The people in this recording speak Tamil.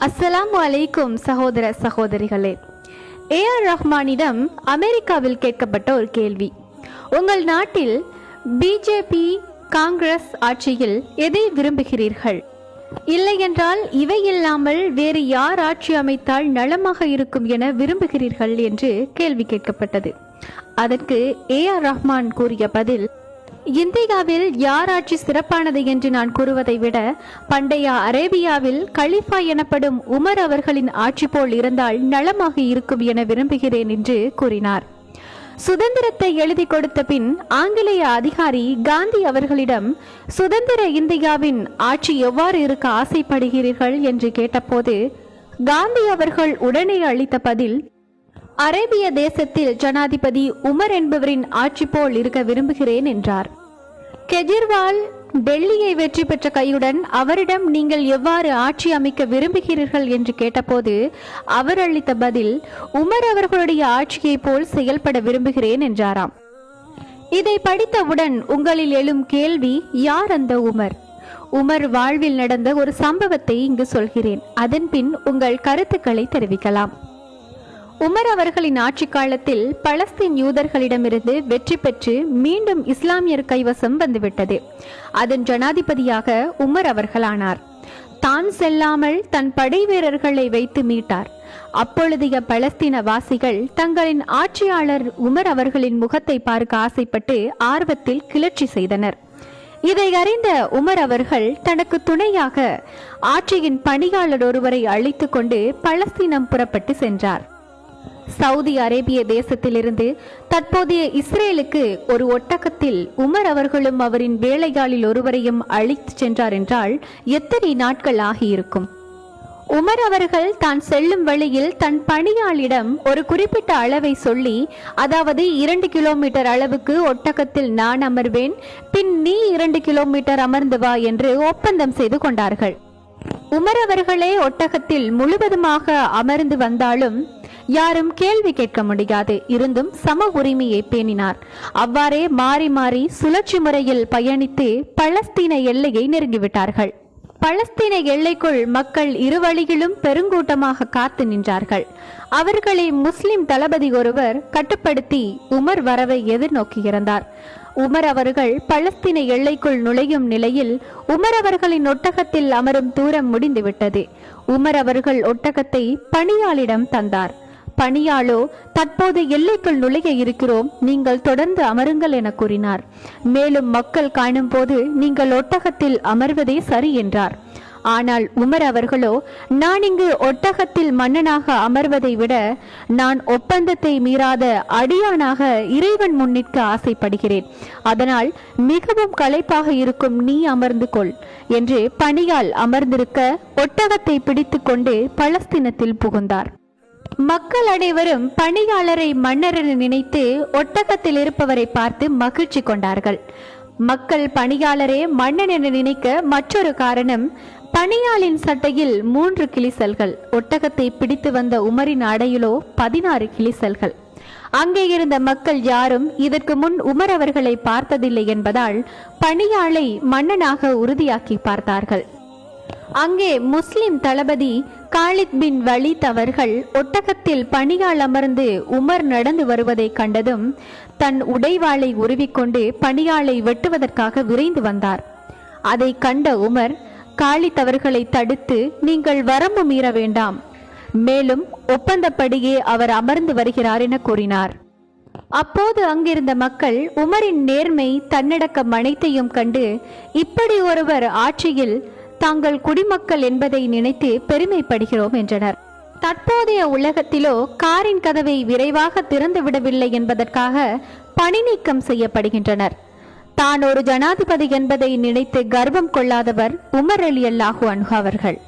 அஸ்ஸலாமு அலைக்கும் சகோதர சகோதரிகளே. ஏஆர் ரஹ்மானிடம் அமெரிக்காவில் கேட்கப்பட்ட ஒரு கேள்வி. உங்கள் நாட்டில் பிஜேபி காங்கிரஸ் ஆட்சியில் எதை விரும்புகிறீர்கள்? இல்லையென்றால் இவை இல்லாமல் வேறு யார் ஆட்சி அமைத்தால் நலமாக இருக்கும் என விரும்புகிறீர்கள் என்று கேள்வி கேட்கப்பட்டது. அதற்கு ஏஆர் ரஹ்மான் கூறிய பதில், இந்தியாவில் யார் ஆட்சி சிறப்பானது என்று நான் கூறுவதை விட பண்டைய அரேபியாவில் கலிஃபா எனப்படும் உமர் அவர்களின் ஆட்சி போல் இருந்தால் நலமாக இருக்கும் என விரும்புகிறேன் என்று கூறினார். சுதந்திரத்தை எழுதி கொடுத்த பின் ஆங்கிலேய அதிகாரி காந்தி அவர்களிடம் சுதந்திர இந்தியாவின் ஆட்சி எவ்வாறு இருக்க ஆசைப்படுகிறீர்கள் என்று கேட்டபோது காந்தி அவர்கள் உடனே அளித்த பதில், அரேபிய தேசத்தில் ஜனாதிபதி உமர் என்பவரின் ஆட்சி போல் இருக்க விரும்புகிறேன் என்றார். கெஜ்ரிவால் டெல்லியை வெற்றி பெற்ற கையுடன் அவரிடம் நீங்கள் எவ்வாறு ஆட்சி அமைக்க விரும்புகிறீர்கள் என்று கேட்டபோது அவர் அளித்த பதில், உமர் அவர்களுடைய ஆட்சியை போல் செயல்பட விரும்புகிறேன் என்றாராம். இதை படித்தவுடன் உங்களில் எழும் கேள்வி, யார் அந்த உமர்? உமர் வாழ்வில் நடந்த ஒரு சம்பவத்தை இங்கு சொல்கிறேன். அதன் பின் உங்கள் கருத்துக்களை தெரிவிக்கலாம். உமர் அவர்களின் ஆட்சி காலத்தில் பலஸ்தீன் யூதர்களிடமிருந்து வெற்றி பெற்று மீண்டும் இஸ்லாமியர் கைவசம் வந்துவிட்டது. அதன் ஜனாதிபதியாக உமர் அவர்களானார். தான் செல்லாமல் தன் படை வீரர்களை வைத்து மீட்டார். அப்பொழுதைய பலஸ்தீன வாசிகள் தங்களின் ஆட்சியாளர் உமர் அவர்களின் முகத்தை பார்க்க ஆசைப்பட்டு ஆர்வத்தில் கிளர்ச்சி செய்தனர். இதை அறிந்த உமர் அவர்கள் தனக்கு துணையாக ஆட்சியின் பணியாளர் ஒருவரை அழைத்து கொண்டு பலஸ்தீனம் புறப்பட்டு சென்றார். சவுதி அரேபிய தேசத்திலிருந்து தற்போதைய இஸ்ரேலுக்கு ஒரு ஒட்டகத்தில் உமர் அவர்களும் அவரின் வேலையாளில் ஒருவரையும் அழைத்து சென்றார் என்றால் எத்தனை நாட்கள் ஆகியிருக்கும்? உமர் அவர்கள் தான் செல்லும் வழியில் தன் பணியாளிடம் ஒரு குறிப்பிட்ட அளவை சொல்லி, அதாவது 2 கிலோமீட்டர் அளவுக்கு ஒட்டகத்தில் நான் அமர்வேன், பின் நீ 2 கிலோமீட்டர் அமர்ந்து வா என்று ஒப்பந்தம் செய்து கொண்டார்கள். உமர் அவர்களே ஒட்டகத்தில் முழுவதுமாக அமர்ந்து வந்தாலும் யாரும் கேள்வி கேட்க முடியாது. இருந்தும் சம உரிமையை பேணினார். அவ்வாறே மாறி மாறி சுழற்சி முறையில் பயணித்து பலஸ்தீன எல்லையை நெருங்கிவிட்டார்கள். பலஸ்தீன எல்லைக்குள் மக்கள் இரு வழியிலும் பெருங்கூட்டமாக காத்து நின்றார்கள். அவர்களை முஸ்லிம் தளபதி ஒருவர் கட்டுப்படுத்தி உமர் வரவை எதிர்நோக்கியிருந்தார். உமர் அவர்கள் பலஸ்தீன எல்லைக்குள் நுழையும் நிலையில் உமர் அவர்களின் ஒட்டகத்தில் அமரும் தூரம் முடிந்துவிட்டது. உமர் அவர்கள் ஒட்டகத்தை பணியாளிடம் தந்தார். பணியாளோ, தற்போது எல்லைக்குள் நுழைய இருக்கிறோம், நீங்கள் தொடர்ந்து அமருங்கள் என கூறினார். மேலும் மக்கள் காணும் போது நீங்கள் ஒட்டகத்தில் அமர்வதே சரி என்றார். ஆனால் உமர் அவர்களோ, நான் இங்கு ஒட்டகத்தில் மன்னனாக அமர்வதை விட நான் ஒப்பந்தத்தை மீறாத அடியானாக இறைவன் முன்னிற்க ஆசைப்படுகிறேன். அதனால் மிகவும் களைப்பாக இருக்கும், நீ அமர்ந்து கொள் என்று பணியால் அமர்ந்திருக்க ஒட்டகத்தை பிடித்து கொண்டு பலஸ்தீனத்தில் புகுந்தார். மக்கள் அனைவரும் பணியாளரை மன்னர் என நினைத்து ஒட்டகத்தில் இருப்பவரை பார்த்து மகிழ்ச்சி கொண்டார்கள். மக்கள் பணியாளரே மன்னன் என நினைக்க மற்றொரு காரணம், பணியாளின் சட்டையில் 3 கிளிசல்கள், ஒட்டகத்தை பிடித்து வந்த உமரின் அடையிலோ 16 கிளிசல்கள். அங்கே இருந்த மக்கள் யாரும் இதற்கு முன் உமர் அவர்களை பார்த்ததில்லை என்பதால் பணியாளை மன்னனாக உறுதியாக்கி பார்த்தார்கள். அங்கே முஸ்லிம் தளபதி காலித் பின் வலீத் அவர்கள் ஒட்டகத்தில் பணியால் அமர்ந்து உமர் நடந்து வருவதை கண்டதும் தன் உடைவாளை உருவிக்கொண்டு பணியாளை வெட்டுவதற்காக விரைந்து வந்தார். அதை கண்ட உமர் காலித் அவர்களை தடுத்து, நீங்கள் வரம்பு மீற வேண்டாம், மேலும் ஒப்பந்தப்படியே அவர் அமர்ந்து வருகிறார் என கூறினார். அப்போது அங்கிருந்த மக்கள் உமரின் நேர்மை தன்னடக்கம் அனைத்தையும் கண்டு, இப்படி ஒருவர் ஆட்சியில் தாங்கள் குடிமக்கள் என்பதை நினைத்து பெருமைப்படுகிறோம் என்றனர். தற்போதைய உலகத்திலோ காரின் கதவை விரைவாக திறந்து விடவில்லை என்பதற்காக பணி நீக்கம் செய்யப்படுகின்றனர். தான் ஒரு ஜனாதிபதி என்பதை நினைத்து கர்வம் கொள்ளாதவர் உமர் ரலியல்லாஹு அன்ஹு அவர்கள்.